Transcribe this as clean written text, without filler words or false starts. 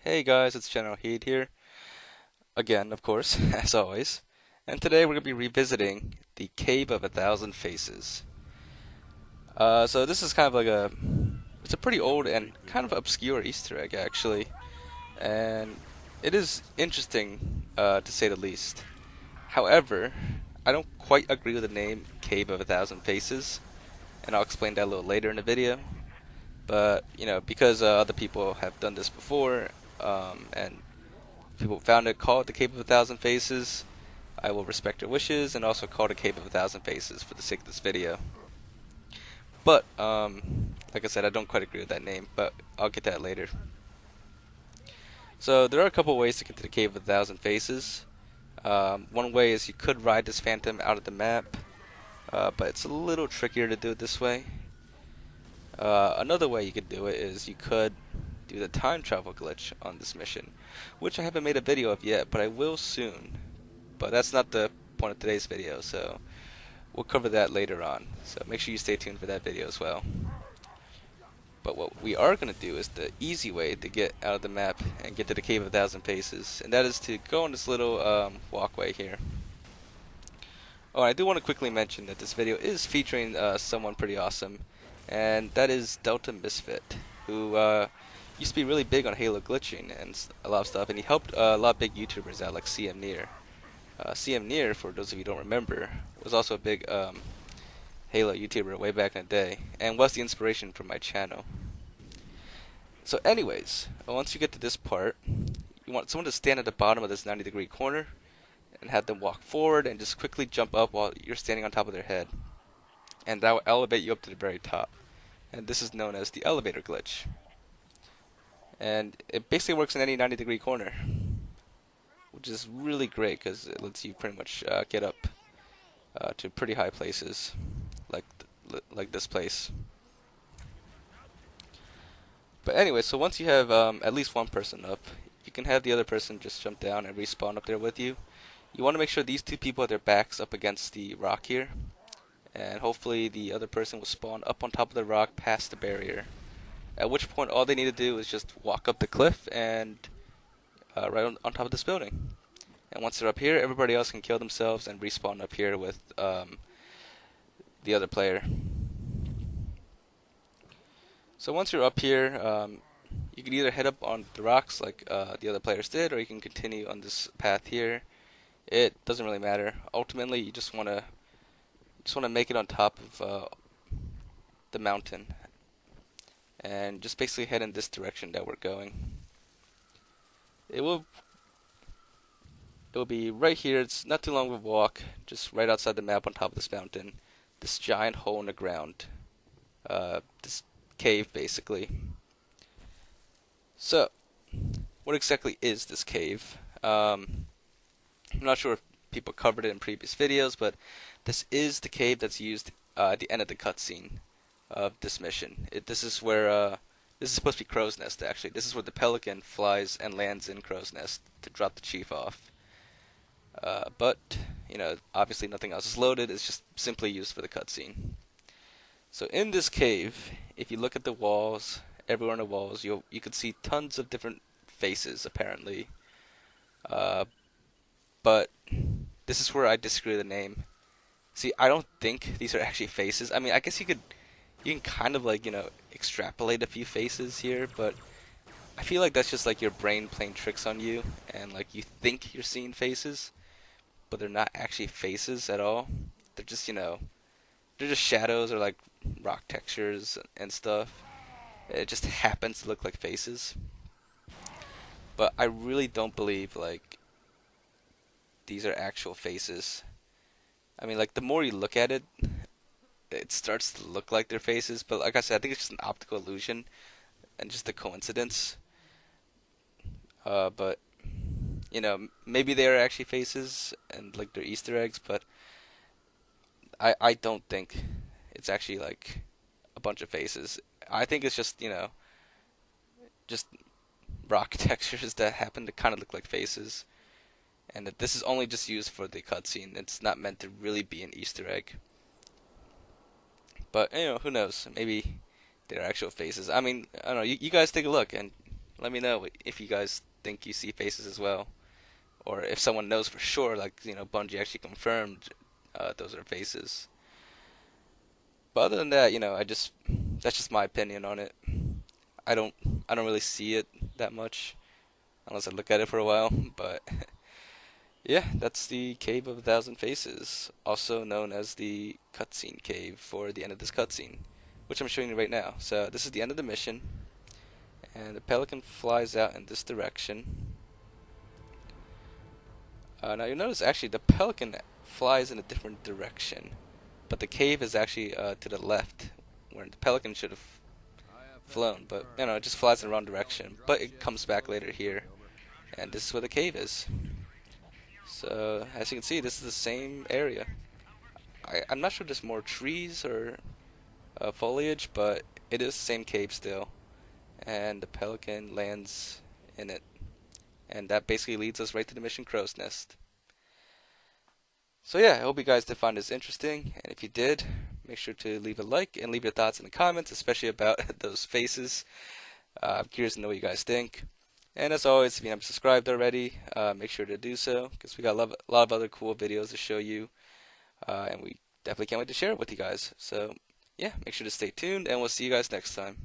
Hey guys, it's Generalkidd here, again, of course, as always. And today we're going to be revisiting the Cave of a Thousand Faces. So this is kind of like it's a pretty old and kind of obscure Easter egg, actually. And it is interesting, to say the least. However, I don't quite agree with the name Cave of a Thousand Faces, and I'll explain that a little later in the video. But, because other people have done this before, and people found it, call it the Cave of a Thousand Faces, I will respect your wishes and also call it a Cave of a Thousand Faces for the sake of this video. But, like I said, I don't quite agree with that name, but I'll get to that later. So, there are a couple ways to get to the Cave of a Thousand Faces. One way is you could ride this phantom out of the map, but it's a little trickier to do it this way. Another way you could do it is you could do the time travel glitch on this mission, which I haven't made a video of yet, but I will soon. But that's not the point of today's video, so we'll cover that later on. So make sure you stay tuned for that video as well. But what we are going to do is the easy way to get out of the map and get to the Cave of a Thousand Faces, and that is to go on this little walkway here. Oh, I do want to quickly mention that this video is featuring someone pretty awesome, and that is Delta Misfit, who used to be really big on Halo glitching and a lot of stuff, and he helped a lot of big YouTubers out like CM Near. CM Near, for those of you who don't remember, was also a big Halo YouTuber way back in the day, and was the inspiration for my channel. So anyways, once you get to this part, you want someone to stand at the bottom of this 90-degree corner, and have them walk forward and just quickly jump up while you're standing on top of their head. And that will elevate you up to the very top. And this is known as the elevator glitch. And it basically works in any 90-degree corner, which is really great because it lets you pretty much get up to pretty high places, like this place. But anyway, so once you have at least one person up, you can have the other person just jump down and respawn up there with you. You want to make sure these two people have their backs up against the rock here, and hopefully the other person will spawn up on top of the rock past the barrier. At which point all they need to do is just walk up the cliff and right on top of this building. And once they're up here, everybody else can kill themselves and respawn up here with the other player. So once you're up here, you can either head up on the rocks like the other players did, or you can continue on this path here. It doesn't really matter. Ultimately, you just want to make it on top of the mountain, and just basically head in this direction that we're going. It will be right here. It's not too long of a walk, just right outside the map on top of this mountain. This giant hole in the ground. This cave, basically. So, what exactly is this cave? I'm not sure if people covered it in previous videos, but this is the cave that's used at the end of the cutscene of this mission. This is where this is supposed to be Crow's Nest, actually. This is where the pelican flies and lands in Crow's Nest to drop the chief off. But obviously nothing else is loaded. It's just simply used for the cutscene. So in this cave, if you look at the walls, everywhere on the walls, you can see tons of different faces, apparently. But this is where I disagree with the name. See, I don't think these are actually faces. I mean, I guess you can kind of extrapolate a few faces here, but I feel like that's just like your brain playing tricks on you, and like you think you're seeing faces, but they're not actually faces at all. They're just they're just shadows or like rock textures and stuff. It just happens to look like faces. But I really don't believe like these are actual faces. I mean, like the more you look at it, it starts to look like their faces, but like I said, I think it's just an optical illusion and just a coincidence. But maybe they are actually faces and like they're Easter eggs, but I don't think it's actually like a bunch of faces. I think it's just just rock textures that happen to kind of look like faces, and that this is only just used for the cutscene. It's not meant to really be an Easter egg. But who knows? Maybe they're actual faces. I mean, I don't know. You guys take a look and Let me know if you guys think you see faces as well, or if someone knows for sure, like Bungie actually confirmed those are faces. But other than that, that's just my opinion on it. I don't I don't really see it that much unless I look at it for a while. But yeah, that's the Cave of a Thousand Faces, also known as the cutscene cave for the end of this cutscene, which I'm showing you right now. So this is the end of the mission, and the pelican flies out in this direction. Now you'll notice actually the pelican flies in a different direction, but the cave is actually to the left, where the pelican should have flown. But it just flies in the wrong direction. But it comes back later here, and this is where the cave is. So as you can see, this is the same area. I'm not sure there's more trees or foliage, but it is the same cave still. And the pelican lands in it. And that basically leads us right to the Mission Crow's Nest. So yeah, I hope you guys did find this interesting, and if you did, make sure to leave a like and leave your thoughts in the comments, especially about those faces. I'm curious to know what you guys think. And as always, if you haven't subscribed already, make sure to do so, because we got a lot of other cool videos to show you, and we definitely can't wait to share it with you guys. So yeah, make sure to stay tuned, and we'll see you guys next time.